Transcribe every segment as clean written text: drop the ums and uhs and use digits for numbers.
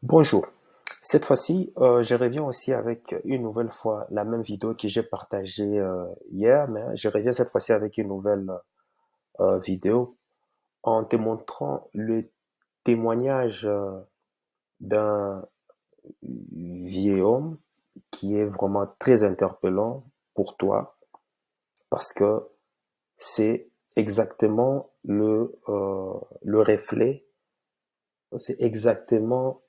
Bonjour. Cette fois-ci, je reviens aussi avec une nouvelle fois la même vidéo que j'ai partagée hier, mais je reviens cette fois-ci avec une nouvelle vidéo en te montrant le témoignage d'un vieil homme qui est vraiment très interpellant pour toi parce que c'est exactement le reflet, c'est exactement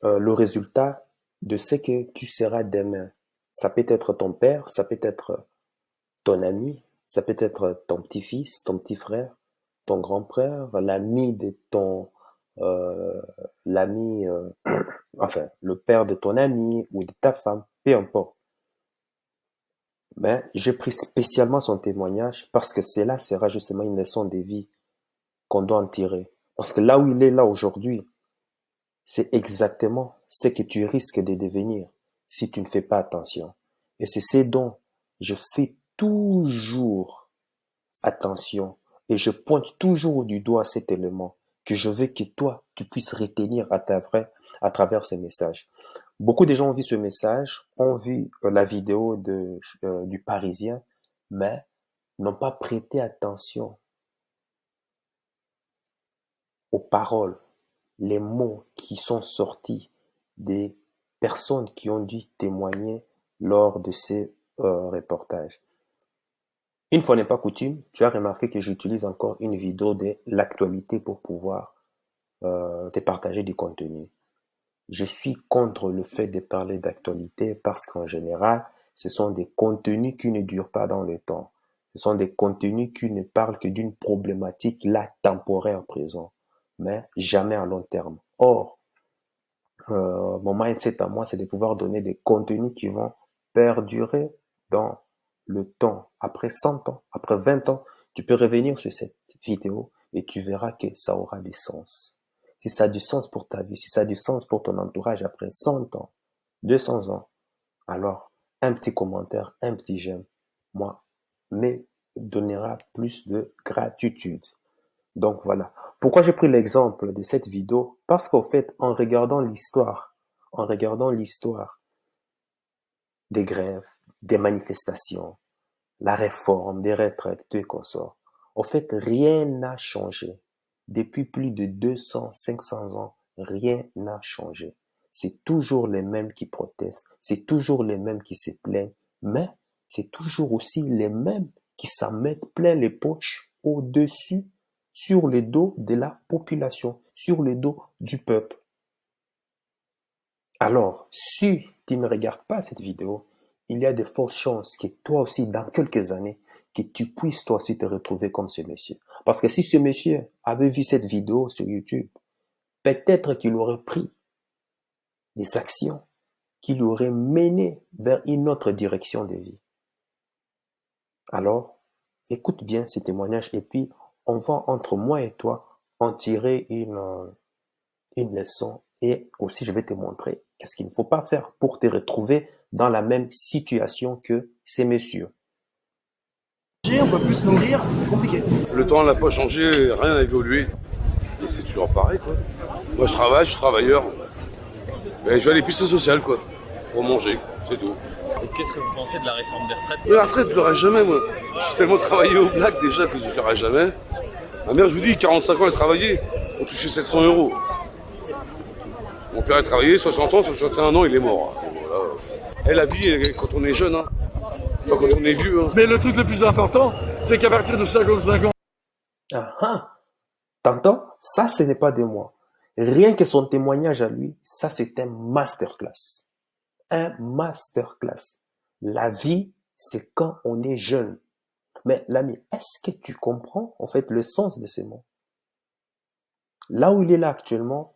le résultat de ce que tu seras demain. Ça peut être ton père, ça peut être ton ami, ça peut être ton petit-fils, ton petit frère, ton grand-frère, l'ami de ton, euh, l'ami, enfin, le père de ton ami ou de ta femme, peu importe. Mais j'ai pris spécialement son témoignage parce que cela sera justement une leçon de vie qu'on doit en tirer. Parce que là où il est là aujourd'hui, c'est exactement ce que tu risques de devenir si tu ne fais pas attention. Et c'est ce dont je fais toujours attention et je pointe toujours du doigt cet élément que je veux que toi, tu puisses retenir à travers ces messages. Beaucoup de gens ont vu ce message, ont vu la vidéo du Parisien, mais n'ont pas prêté attention aux paroles, les mots qui sont sortis des personnes qui ont dû témoigner lors de ces reportages. Une fois n'est pas coutume, tu as remarqué que j'utilise encore une vidéo de l'actualité pour pouvoir te partager du contenu. Je suis contre le fait de parler d'actualité parce qu'en général, ce sont des contenus qui ne durent pas dans le temps. Ce sont des contenus qui ne parlent que d'une problématique là temporaire présent, mais jamais à long terme. Or, mon mindset à moi, c'est de pouvoir donner des contenus qui vont perdurer dans le temps. Après 100 ans, après 20 ans, tu peux revenir sur cette vidéo et tu verras que ça aura du sens. Si ça a du sens pour ta vie, si ça a du sens pour ton entourage après 100 ans, 200 ans, alors un petit commentaire, un petit j'aime, moi, me donnera plus de gratitude. Donc voilà. Pourquoi j'ai pris l'exemple de cette vidéo? Parce qu'au fait, en regardant l'histoire des grèves, des manifestations, la réforme des retraites, tout et consorts, au fait, rien n'a changé. Depuis plus de 200, 500 ans, rien n'a changé. C'est toujours les mêmes qui protestent, c'est toujours les mêmes qui se plaignent, mais c'est toujours aussi les mêmes qui s'en mettent plein les poches au-dessus, sur le dos de la population, sur le dos du peuple. Alors, si tu ne regardes pas cette vidéo, il y a de fortes chances que toi aussi, dans quelques années, que tu puisses toi aussi te retrouver comme ce monsieur. Parce que si ce monsieur avait vu cette vidéo sur YouTube, peut-être qu'il aurait pris des actions qui l'auraient mené vers une autre direction de vie. Alors, écoute bien ces témoignages et puis on va entre moi et toi en tirer une leçon et aussi je vais te montrer qu'est-ce qu'il ne faut pas faire pour te retrouver dans la même situation que ces messieurs. On peut plus se nourrir, c'est compliqué. Le temps n'a pas changé, rien n'a évolué. Et c'est toujours pareil, quoi. Moi, je travaille, je suis travailleur. Et je vais à l'épicerie sociale, quoi. Pour manger, c'est tout. Et qu'est-ce que vous pensez de la réforme des retraites? Mais la retraite, je l'aurai jamais, moi. J'ai tellement travaillé au black déjà que je l'aurai jamais. Ma mère, je vous dis, 45 ans, elle travaillait. On touchait 700 euros. Mon père a travaillé, 60 ans, 61 ans, il est mort. Voilà. Et la vie, quand on est jeune, hein. Pas quand on est vieux. Hein. Mais le truc le plus important, c'est qu'à partir de 55 ans, Ah ah, t'entends? Ça, ce n'est pas de moi. Rien que son témoignage à lui, ça c'est un masterclass. Un masterclass. La vie, c'est quand on est jeune. Mais l'ami, est-ce que tu comprends en fait le sens de ces mots? Là où il est là actuellement,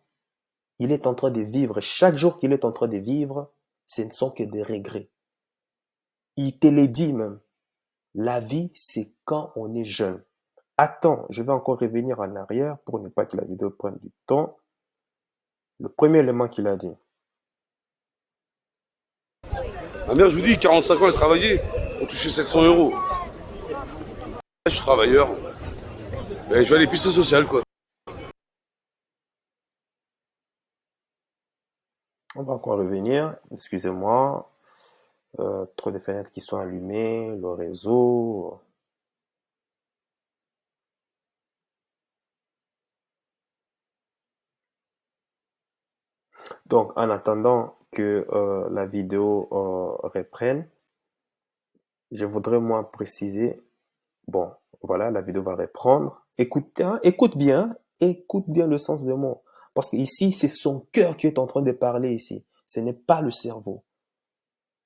il est en train de vivre. Chaque jour qu'il est en train de vivre, ce ne sont que des regrets. Il te le dit même. La vie, c'est quand on est jeune. Attends, je vais encore revenir en arrière pour ne pas que la vidéo prenne du temps. Le premier élément qu'il a dit. Ma mère, je vous dis, 45 ans, elle travaillait. On touchait 700 euros. Je suis travailleur. Et je vais à l'épicerie sociale, quoi. On va encore revenir. Excusez-moi. Trop de fenêtres qui sont allumées, le réseau. Donc, en attendant que la vidéo reprenne, je voudrais moi préciser, bon, voilà, la vidéo va reprendre. Écoute, hein, écoute bien le sens des mots. Parce qu'ici, c'est son cœur qui est en train de parler ici. Ce n'est pas le cerveau.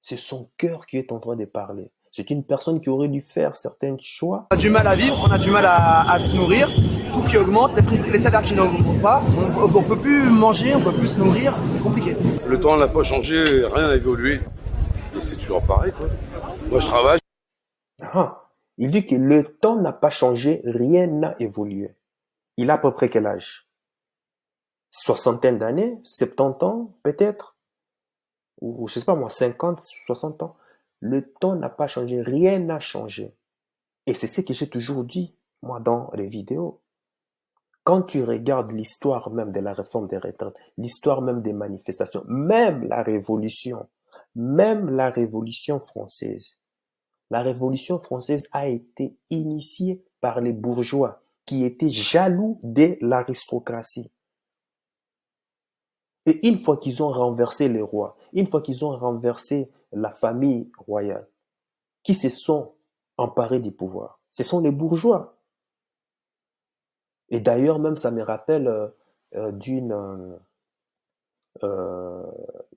C'est son cœur qui est en train de parler. C'est une personne qui aurait dû faire certains choix. On a du mal à vivre, on a du mal à se nourrir, tout qui augmente, les salaires qui n'augmentent pas, on peut plus manger, on peut plus se nourrir, c'est compliqué. Le temps n'a pas changé, rien n'a évolué. Et c'est toujours pareil, quoi. Moi, je travaille. Ah, il dit que le temps n'a pas changé, rien n'a évolué. Il a à peu près quel âge? Soixantaine d'années? 70 ans, peut-être? Ou je sais pas moi, 50, 60 ans? Le temps n'a pas changé, rien n'a changé. Et c'est ce que j'ai toujours dit, moi, dans les vidéos. Quand tu regardes l'histoire même de la réforme des retraites, l'histoire même des manifestations, même la Révolution française, la Révolution française a été initiée par les bourgeois qui étaient jaloux de l'aristocratie. Et une fois qu'ils ont renversé les rois, une fois qu'ils ont renversé la famille royale, qui se sont emparés du pouvoir, ce sont les bourgeois. Et d'ailleurs, même ça me rappelle euh, d'une euh,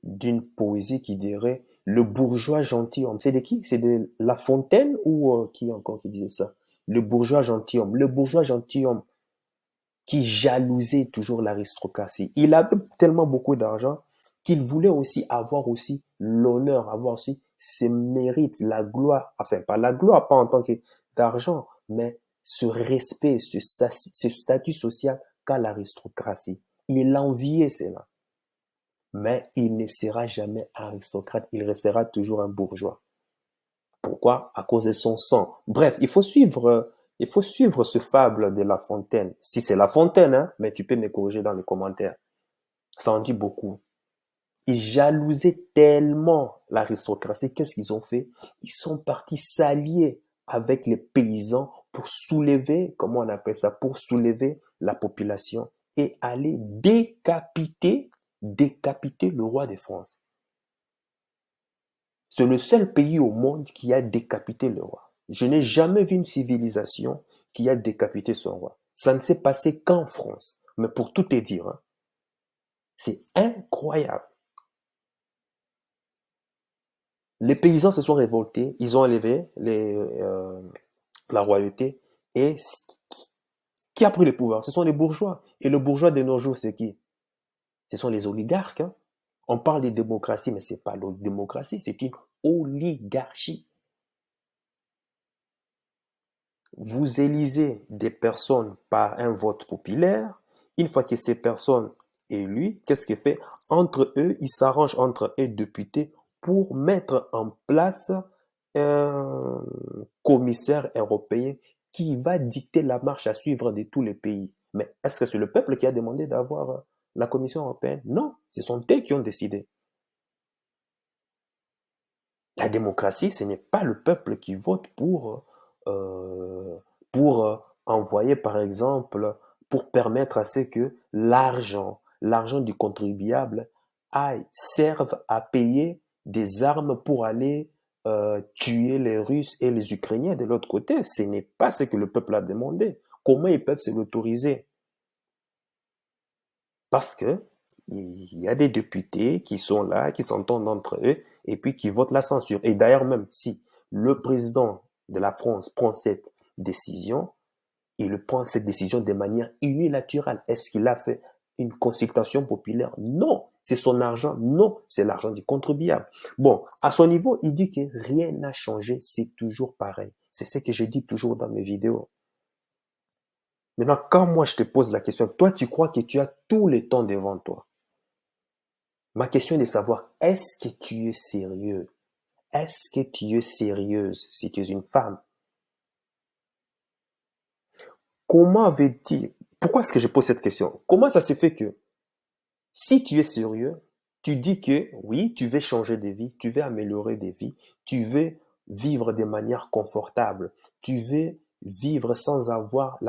d'une poésie qui dirait le bourgeois gentilhomme. C'est de qui? C'est de La Fontaine ou qui encore qui disait ça? Le bourgeois gentilhomme. Le bourgeois gentilhomme qui jalousait toujours l'aristocratie. Il avait tellement beaucoup d'argent qu'il voulait aussi avoir aussi l'honneur, avoir aussi ses mérites, la gloire, enfin pas la gloire, pas en tant que d'argent, mais ce respect, ce statut social qu'a l'aristocratie. Il enviait cela. Mais il ne sera jamais aristocrate, il restera toujours un bourgeois. Pourquoi? À cause de son sang. Bref, il faut suivre ce fable de La Fontaine. Si c'est La Fontaine, hein, mais tu peux me corriger dans les commentaires. Ça en dit beaucoup. Ils jalousaient tellement l'aristocratie. Qu'est-ce qu'ils ont fait? Ils sont partis s'allier avec les paysans pour soulever, comment on appelle ça, pour soulever la population et aller décapiter le roi de France. C'est le seul pays au monde qui a décapité le roi. Je n'ai jamais vu une civilisation qui a décapité son roi. Ça ne s'est passé qu'en France. Mais pour tout te dire, hein, c'est incroyable. Les paysans se sont révoltés, ils ont enlevé la royauté et qui a pris le pouvoir? Ce sont les bourgeois. Et le bourgeois de nos jours, c'est qui? Ce sont les oligarques. Hein. On parle de démocratie, mais ce n'est pas la démocratie, c'est une oligarchie. Vous élisez des personnes par un vote populaire. Une fois que ces personnes élues, qu'est-ce qu'ils font? Entre eux, ils s'arrangent entre eux députés pour mettre en place un commissaire européen qui va dicter la marche à suivre de tous les pays. Mais est-ce que c'est le peuple qui a demandé d'avoir la Commission européenne? Non, ce sont eux qui ont décidé. La démocratie, ce n'est pas le peuple qui vote envoyer, par exemple, pour permettre à ce que l'argent du contribuable serve à payer des armes pour aller tuer les Russes et les Ukrainiens de l'autre côté. Ce n'est pas ce que le peuple a demandé. Comment ils peuvent se l'autoriser? Parce que il y a des députés qui sont là, qui s'entendent entre eux et puis qui votent la censure. Et d'ailleurs, même si le président de la France prend cette décision, il prend cette décision de manière unilatérale. Est-ce qu'il a fait une consultation populaire? Non. C'est son argent? Non. C'est l'argent du contribuable. Bon, à son niveau, il dit que rien n'a changé, c'est toujours pareil. C'est ce que je dis toujours dans mes vidéos. Maintenant, quand moi je te pose la question, toi tu crois que tu as tout le temps devant toi. Ma question est de savoir, est-ce que tu es sérieux? Est-ce que tu es sérieuse si tu es une femme? Pourquoi est-ce que je pose cette question? Comment ça se fait que si tu es sérieux, Tu dis que oui, tu veux changer de vie, tu veux améliorer des vies, tu veux vivre de manière confortable, tu veux vivre sans avoir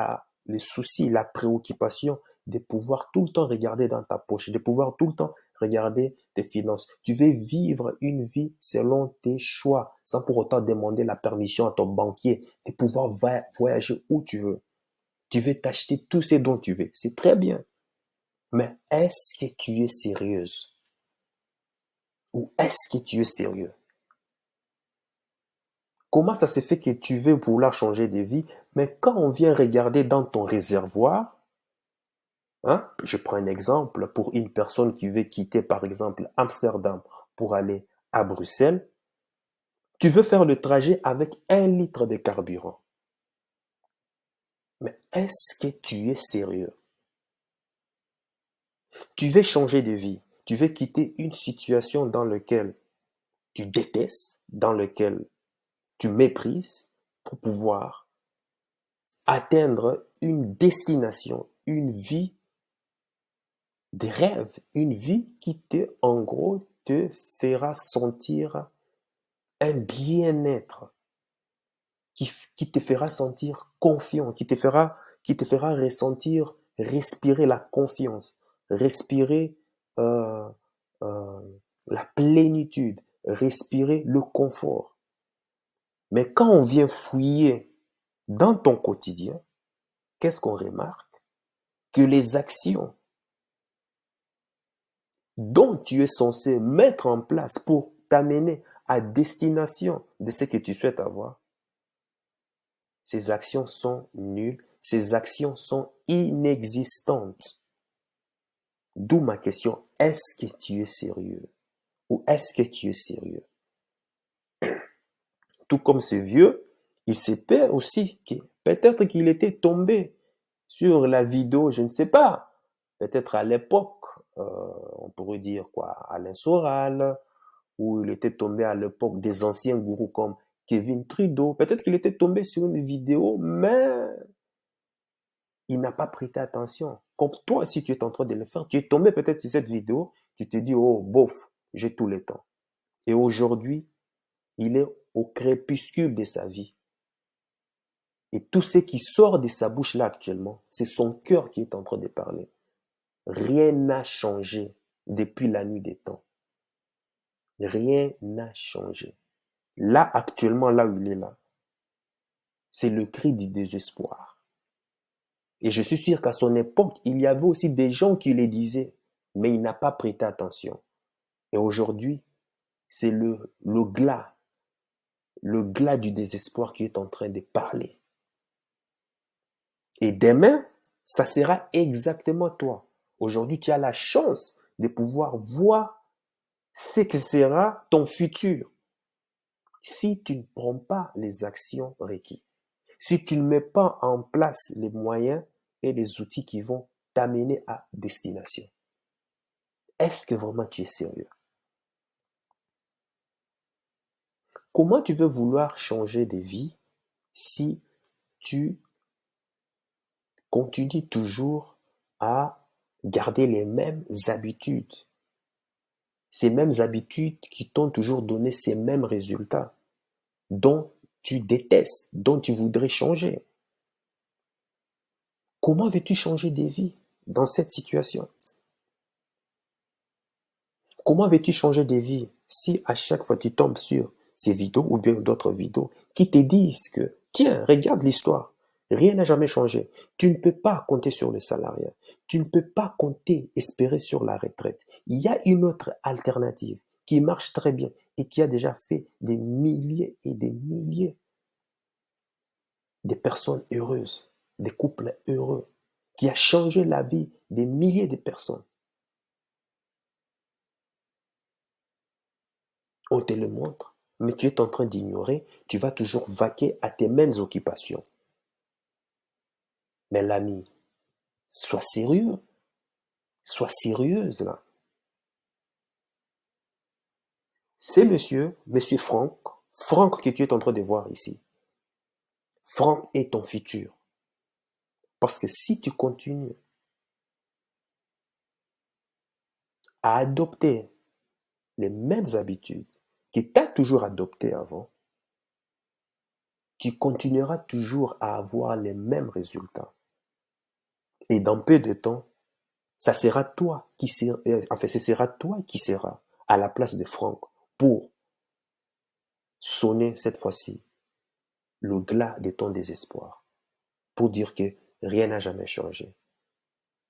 les soucis, la préoccupation de pouvoir tout le temps regarder dans ta poche, de pouvoir tout le temps regarder tes finances. Tu veux vivre une vie selon tes choix, sans pour autant demander la permission à ton banquier, de pouvoir voyager où tu veux. Tu veux t'acheter tout ce dont tu veux. C'est très bien. Mais est-ce que tu es sérieuse? Ou est-ce que tu es sérieux? Comment ça se fait que tu veux vouloir changer de vie, mais quand on vient regarder dans ton réservoir, hein, je prends un exemple pour une personne qui veut quitter par exemple Amsterdam pour aller à Bruxelles, tu veux faire le trajet avec 1 litre de carburant. Mais est-ce que tu es sérieux? Tu veux changer de vie, tu veux quitter une situation dans laquelle tu détestes, dans laquelle tu méprises pour pouvoir atteindre une destination, une vie des rêves, une vie qui en gros, te fera sentir un bien-être, qui te fera sentir confiant, qui te fera ressentir, respirer la confiance, respirer euh, euh, la plénitude, respirer le confort. Mais quand on vient fouiller dans ton quotidien, qu'est-ce qu'on remarque? Que les actions dont tu es censé mettre en place pour t'amener à destination de ce que tu souhaites avoir, ces actions sont nulles, ces actions sont inexistantes. D'où ma question, est-ce que tu es sérieux? Ou est-ce que tu es sérieux? Tout comme ce vieux, il se peut aussi que peut-être qu'il était tombé sur la vidéo, je ne sais pas, peut-être à l'époque, on pourrait dire quoi, Alain Soral, ou il était tombé à l'époque des anciens gourous comme Kevin Trudeau. Peut-être qu'il était tombé sur une vidéo, mais il n'a pas prêté attention. Comme toi, si tu es en train de le faire, tu es tombé peut-être sur cette vidéo, tu te dis, oh, bof, j'ai tout le temps. Et aujourd'hui, il est au crépuscule de sa vie. Et tout ce qui sort de sa bouche là actuellement, c'est son cœur qui est en train de parler. Rien n'a changé depuis la nuit des temps. Rien n'a changé. Là, actuellement, là où il est là, c'est le cri du désespoir. Et je suis sûr qu'à son époque, il y avait aussi des gens qui le disaient, mais il n'a pas prêté attention. Et aujourd'hui, c'est le glas du désespoir qui est en train de parler. Et demain, ça sera exactement toi. Aujourd'hui, tu as la chance de pouvoir voir ce que sera ton futur si tu ne prends pas les actions requises. Si tu ne mets pas en place les moyens et les outils qui vont t'amener à destination. Est-ce que vraiment tu es sérieux? Comment tu veux vouloir changer de vie si tu continues toujours à garder les mêmes habitudes? Ces mêmes habitudes qui t'ont toujours donné ces mêmes résultats, dont tu détestes, dont tu voudrais changer. Comment veux-tu changer de vie dans cette situation? Comment veux-tu changer de vie si à chaque fois tu tombes sur ces vidéos ou bien d'autres vidéos qui te disent que, tiens, regarde l'histoire, rien n'a jamais changé. Tu ne peux pas compter sur le salariat. Tu ne peux pas compter, espérer sur la retraite. Il y a une autre alternative qui marche très bien et qui a déjà fait des milliers et des milliers de personnes heureuses, des couples heureux, qui a changé la vie des milliers de personnes. On te le montre, mais tu es en train d'ignorer, tu vas toujours vaquer à tes mêmes occupations. Mais l'ami, sois sérieux, sois sérieuse là. C'est monsieur Franck, Franck que tu es en train de voir ici. Franck est ton futur. Parce que si tu continues à adopter les mêmes habitudes que tu as toujours adoptées avant, tu continueras toujours à avoir les mêmes résultats. Et dans peu de temps, ça sera toi qui sera, enfin, ce sera toi qui seras à la place de Franck pour sonner cette fois-ci le glas de ton désespoir, pour dire que rien n'a jamais changé.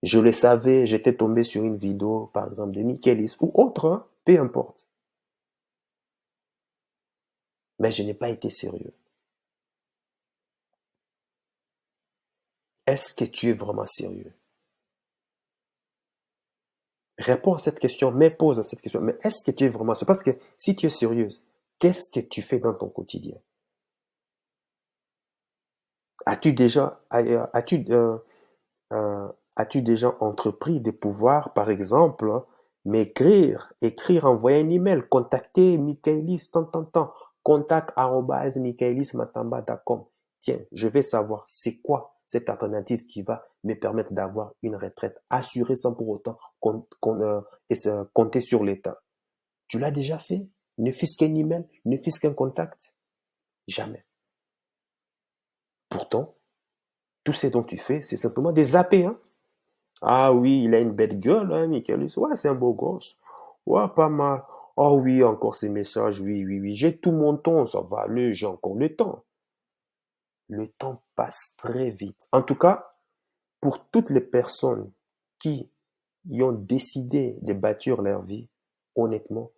Je le savais, j'étais tombé sur une vidéo, par exemple, de Michaelis ou autre, hein, peu importe. Mais je n'ai pas été sérieux. Est-ce que tu es vraiment sérieux? Réponds à cette question, mais pose à cette question. Mais est-ce que tu es vraiment sérieux? Parce que si tu es sérieuse, qu'est-ce que tu fais dans ton quotidien? As-tu déjà, as-tu déjà entrepris de pouvoir, par exemple, m'écrire, envoyer un email, contacter Michaelis, tant, contact@michaelismatamba.com. Tiens, je vais savoir c'est quoi cette alternative qui va me permettre d'avoir une retraite assurée sans pour autant compter sur l'État. Tu l'as déjà fait? Ne fût-ce qu'un email, ne fût-ce qu'un contact? Jamais. Pourtant, tout ce dont tu fais, c'est simplement des zappés, hein? Ah oui, il a une belle gueule, hein, Michaelis. Ouais, c'est un beau gosse. Ouais, pas mal. Oh oui, encore ces messages. Oui, oui, oui. J'ai tout mon temps, ça va aller, j'ai encore le temps. Le temps passe très vite. En tout cas, pour toutes les personnes qui y ont décidé de bâtir leur vie, honnêtement,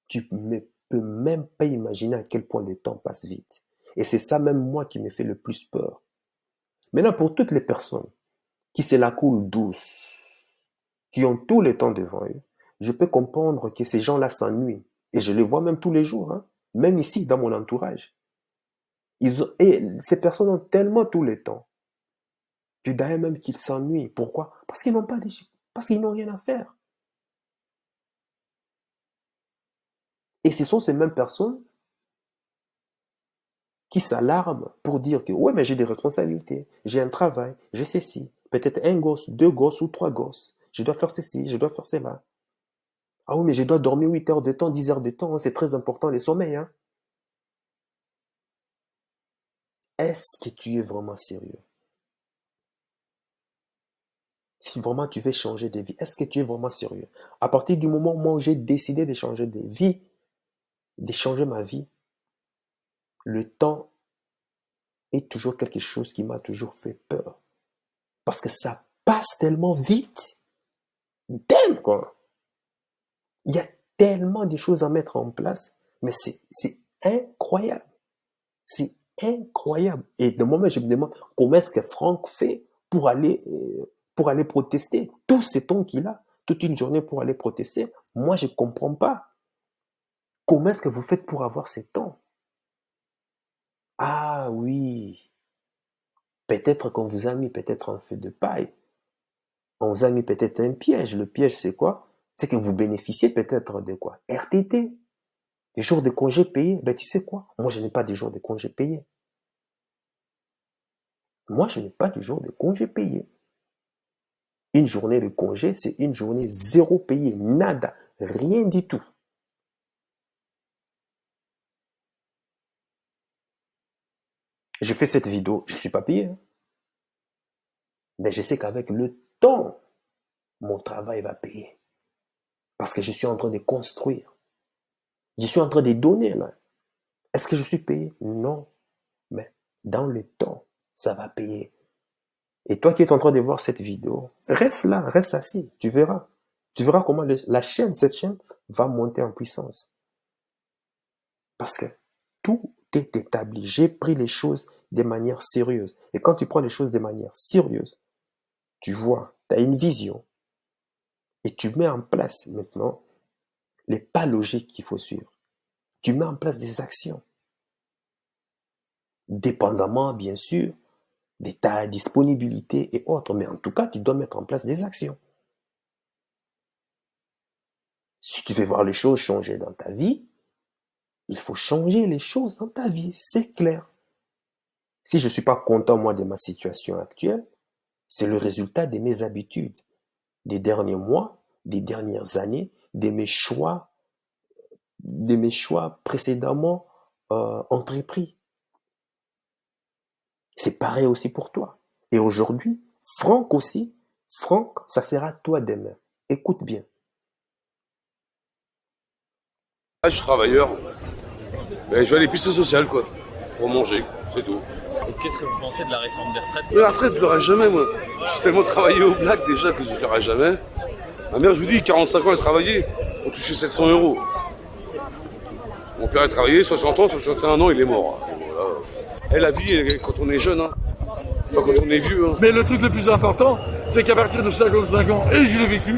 tu ne peux même pas imaginer à quel point le temps passe vite. Et c'est ça même moi qui me fait le plus peur. Maintenant, pour toutes les personnes qui se la coulent douce, qui ont tout le temps devant eux, je peux comprendre que ces gens-là s'ennuient. Et je les vois même tous les jours, hein, même ici, dans mon entourage. Et ces personnes ont tellement tout le temps que d'ailleurs même qu'ils s'ennuient. Pourquoi? Parce qu'ils n'ont pas parce qu'ils n'ont rien à faire. Et ce sont ces mêmes personnes qui s'alarment pour dire que ouais, mais j'ai des responsabilités, j'ai un travail, j'ai ceci, peut-être un gosse, deux gosses ou trois gosses. Je dois faire ceci, je dois faire cela. Ah oui, mais je dois dormir 8 heures de temps, 10 heures de temps, hein, c'est très important les sommeils. Hein. Est-ce que tu es vraiment sérieux? Si vraiment tu veux changer de vie, est-ce que tu es vraiment sérieux? À partir du moment où j'ai décidé de changer de vie, de changer ma vie, le temps est toujours quelque chose qui m'a toujours fait peur. Parce que ça passe tellement vite. Damn, quoi! Il y a tellement de choses à mettre en place, mais c'est incroyable. C'est incroyable. Et de moment, je me demande comment est-ce que Franck fait pour aller protester. Tout ce temps qu'il a, toute une journée pour aller protester. Moi, je ne comprends pas. Comment est-ce que vous faites pour avoir ce temps? Ah oui, peut-être qu'on vous a mis peut-être un feu de paille. On vous a mis peut-être un piège. Le piège, c'est quoi? C'est que vous bénéficiez peut-être de quoi? RTT. Des jours de congés payés. Ben, tu sais quoi? Moi, je n'ai pas de jours de congés payés. Moi, je n'ai pas de jours de congés payés. Une journée de congé, c'est une journée zéro payée. Nada. Rien du tout. Je fais cette vidéo. Je ne suis pas payé. Hein. Mais je sais qu'avec le temps, mon travail va payer. Parce que je suis en train de construire. Je suis en train de donner, là. Est-ce que je suis payé? Non. Mais dans le temps, ça va payer. Et toi qui es en train de voir cette vidéo, reste là, reste assis. Tu verras. Tu verras comment cette chaîne va monter en puissance. Parce que tout est établi. J'ai pris les choses de manière sérieuse. Et quand tu prends les choses de manière sérieuse, tu vois, tu as une vision. Et tu mets en place maintenant les pas logiques qu'il faut suivre. Tu mets en place des actions. Dépendamment, bien sûr, de ta disponibilité et autres. Mais en tout cas, tu dois mettre en place des actions. Si tu veux voir les choses changer dans ta vie, il faut changer les choses dans ta vie. C'est clair. Si je ne suis pas content, moi, de ma situation actuelle, c'est le résultat de mes habitudes, des derniers mois, des dernières années, de mes choix de mes choix précédemment entrepris. C'est pareil aussi pour toi. Et aujourd'hui, Franck aussi, Franck, ça sera toi demain. Écoute bien. Ah, je suis travailleur. Mais je vais à l'épicerie sociale, quoi. Pour manger, c'est tout. Et qu'est-ce que vous pensez de la réforme des retraites? Mais la retraite, je l'aurai jamais, moi. J'ai tellement travaillé au black déjà que je l'aurai jamais. Ma mère, je vous dis, 45 ans, elle travaillait pour toucher 700 euros. Mon père a travaillé 60 ans, 61 ans, il est mort. Voilà. Et la vie, quand on est jeune, hein. Pas quand on est vieux. Hein. Mais le truc le plus important, c'est qu'à partir de 55 ans, et je l'ai vécu,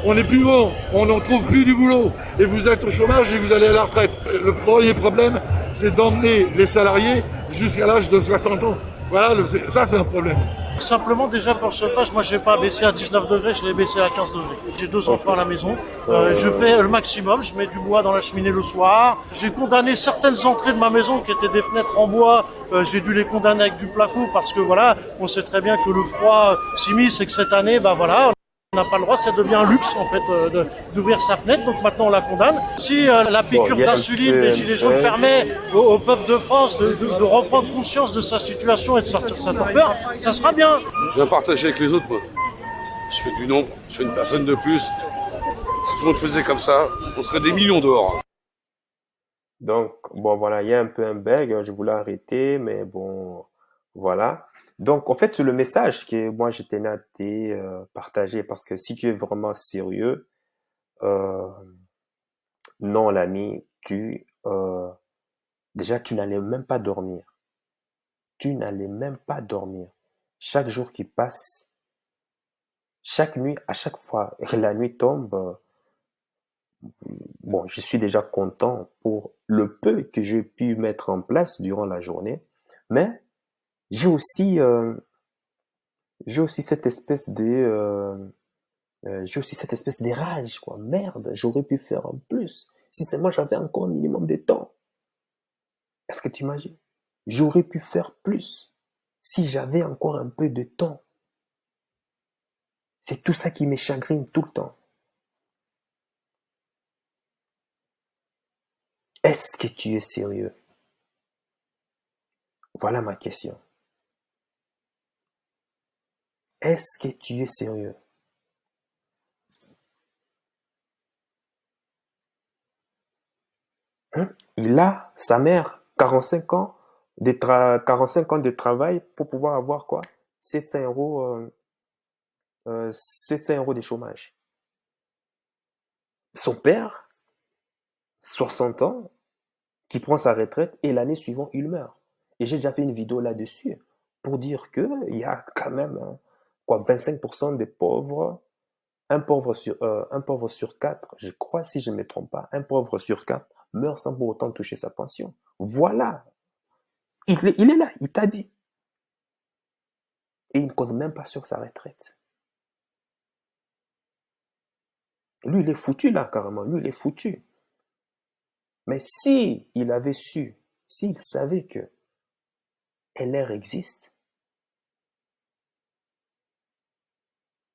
on n'est plus bon, on n'en trouve plus du boulot. Et vous êtes au chômage et vous allez à la retraite. Le premier problème, c'est d'emmener les salariés jusqu'à l'âge de 60 ans. Voilà, ça c'est un problème. Simplement déjà pour le chauffage, moi je vais pas baisser à 19 degrés, je l'ai baissé à 15 degrés. J'ai 2 enfants à la maison, je fais le maximum, je mets du bois dans la cheminée le soir. J'ai condamné certaines entrées de ma maison qui étaient des fenêtres en bois, j'ai dû les condamner avec du placo parce que voilà, on sait très bien que le froid s'immisce et que cette année, bah voilà, on n'a pas le droit, ça devient un luxe en fait d'ouvrir sa fenêtre, donc maintenant on la condamne. Si la piqûre d'insuline des Gilets jaunes permet au peuple de France de reprendre conscience de sa situation et de sortir de sa torpeur, ça sera bien. Je viens partager avec les autres, moi. Je fais du nombre, je fais une personne de plus. Si tout le monde faisait comme ça, on serait des millions dehors. Donc, bon, voilà, il y a un peu un bug, je voulais arrêter, mais bon, voilà. Donc, en fait, c'est le message que moi, je tenais à te partager, parce que si tu es vraiment sérieux, euh, non, l'ami, déjà, tu n'allais même pas dormir. Tu n'allais même pas dormir. Chaque jour qui passe, chaque nuit, à chaque fois que la nuit tombe, bon, je suis déjà content pour le peu que j'ai pu mettre en place durant la journée, mais j'ai aussi, euh, j'ai aussi cette espèce j'ai aussi cette espèce de rage, quoi. Merde, j'aurais pu faire en plus. Si seulement j'avais encore un minimum de temps. Est-ce que tu imagines? J'aurais pu faire plus si j'avais encore un peu de temps. C'est tout ça qui me chagrine tout le temps. Est-ce que tu es sérieux? Voilà ma question. Est-ce que tu es sérieux? Il a, sa mère, 45 ans 45 ans de travail pour pouvoir avoir quoi? 700 euros, 700 euros de chômage. Son père, 60 ans, qui prend sa retraite et l'année suivante, il meurt. Et j'ai déjà fait une vidéo là-dessus pour dire que il y a quand même quoi, 25% des pauvres, un pauvre sur 4, je crois si je ne me trompe pas, un pauvre sur 4 meurt sans pour autant toucher sa pension. Voilà. Il est là, il t'a dit. Et il ne compte même pas sur sa retraite. Lui, il est foutu là, carrément. Lui, il est foutu. Mais si il avait su, s'il savait que LR existe,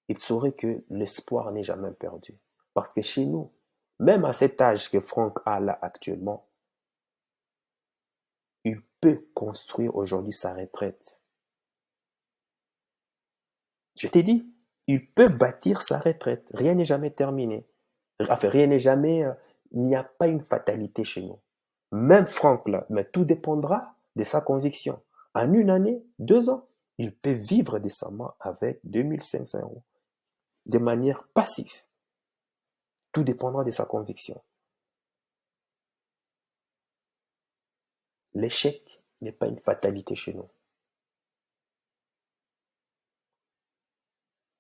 il saurait que l'espoir n'est jamais perdu. Parce que chez nous, même à cet âge que Franck a là actuellement, il peut construire aujourd'hui sa retraite. Je t'ai dit, il peut bâtir sa retraite. Rien n'est jamais terminé. Enfin, rien n'est jamais... il n'y a pas une fatalité chez nous. Même Franck, là, mais tout dépendra de sa conviction. En une année, 2 ans, il peut vivre décemment avec 2500 euros. De manière passive. Tout dépendra de sa conviction. L'échec n'est pas une fatalité chez nous.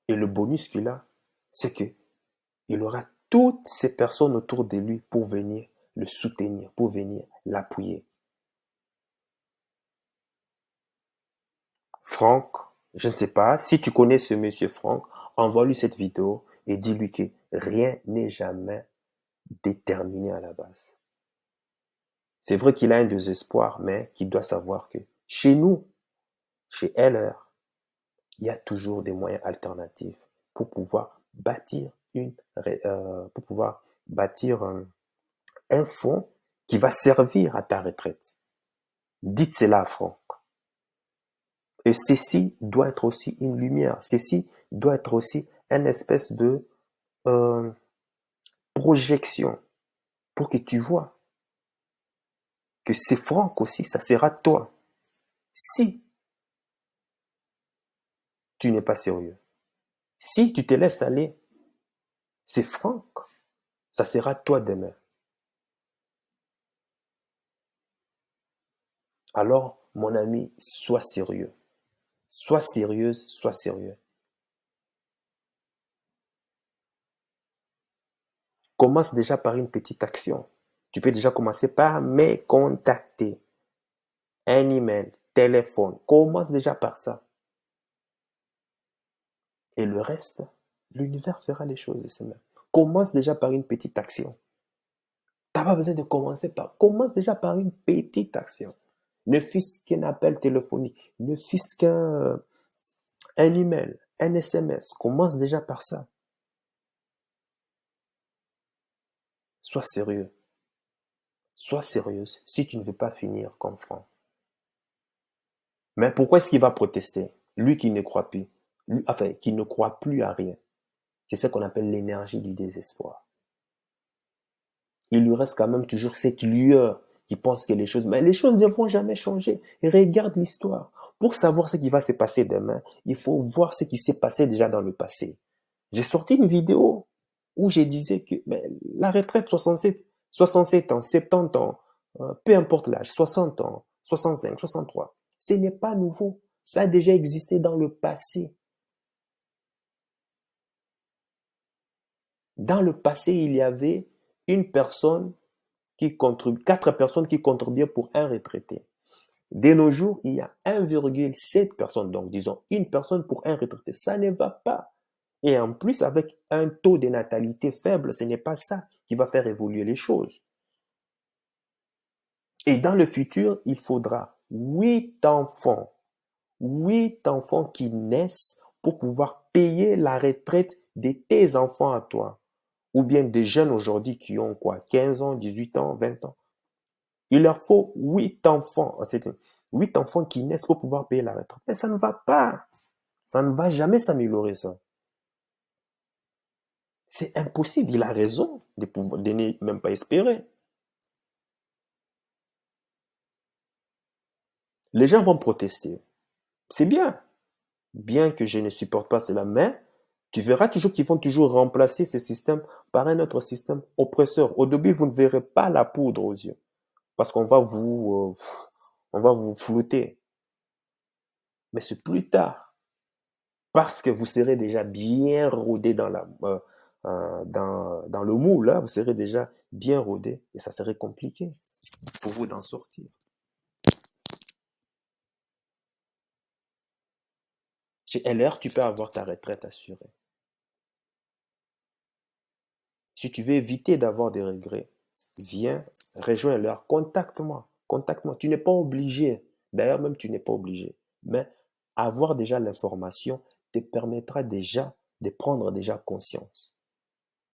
Et le bonus qu'il a, c'est que il aura toutes ces personnes autour de lui pour venir le soutenir, pour venir l'appuyer. Franck, je ne sais pas, si tu connais ce monsieur Franck, envoie-lui cette vidéo et dis-lui que rien n'est jamais déterminé à la base. C'est vrai qu'il a un désespoir, mais qu'il doit savoir que chez nous, chez LR, il y a toujours des moyens alternatifs pour pouvoir bâtir un fonds qui va servir à ta retraite. Dites cela à Franck. Et ceci doit être aussi une lumière. Ceci doit être aussi une espèce de projection pour que tu vois que c'est Franck aussi, ça sera toi. Si tu n'es pas sérieux, si tu te laisses aller, c'est Franck, ça sera toi demain. Alors, mon ami, sois sérieux. Sois sérieuse, sois sérieux. Commence déjà par une petite action. Tu peux déjà commencer par me contacter. Un email, téléphone. Commence déjà par ça. Et le reste, l'univers fera les choses de ses-mêmes. Commence déjà par une petite action. Tu n'as pas besoin de commencer par... Commence déjà par une petite action. Ne fût-ce qu'un appel téléphonique, ne fût-ce qu'un email, un SMS. Commence déjà par ça. Sois sérieux. Sois sérieuse si tu ne veux pas finir comme Franck. Mais pourquoi est-ce qu'il va protester? Lui qui ne croit plus. Qui ne croit plus à rien. C'est ce qu'on appelle l'énergie du désespoir. Il lui reste quand même toujours cette lueur qui pense que les choses... Mais les choses ne vont jamais changer. Et regarde l'histoire. Pour savoir ce qui va se passer demain, il faut voir ce qui s'est passé déjà dans le passé. J'ai sorti une vidéo où je disais que la retraite 67 ans, 70 ans, peu importe l'âge, 60 ans, 65, 63, ce n'est pas nouveau. Ça a déjà existé dans le passé. Dans le passé, il y avait une personne qui contribue, 4 personnes qui contribuaient pour un retraité. De nos jours, il y a 1,7 personnes, donc disons une personne pour un retraité. Ça ne va pas. Et en plus, avec un taux de natalité faible, ce n'est pas ça qui va faire évoluer les choses. Et dans le futur, il faudra 8 enfants qui naissent pour pouvoir payer la retraite de tes enfants à toi. Ou bien des jeunes aujourd'hui qui ont 15 ans, 18 ans, 20 ans. Il leur faut 8 enfants. 8 enfants qui naissent pour pouvoir payer la retraite. Mais ça ne va pas. Ça ne va jamais s'améliorer, ça. C'est impossible. Il a raison de ne même pas espérer. Les gens vont protester. C'est bien. Bien que je ne supporte pas cela, mais tu verras toujours qu'ils vont toujours remplacer ce système par un autre système oppresseur. Au début, vous ne verrez pas la poudre aux yeux. Parce qu'on va vous flouter. Mais c'est plus tard. Parce que vous serez déjà bien rodé dans le moule, là, vous serez déjà bien rodé et ça serait compliqué pour vous d'en sortir. Chez LR, tu peux avoir ta retraite assurée. Si tu veux éviter d'avoir des regrets, viens, rejoins LR, contacte-moi. Tu n'es pas obligé, d'ailleurs même tu n'es pas obligé, mais avoir déjà l'information te permettra déjà de prendre déjà conscience.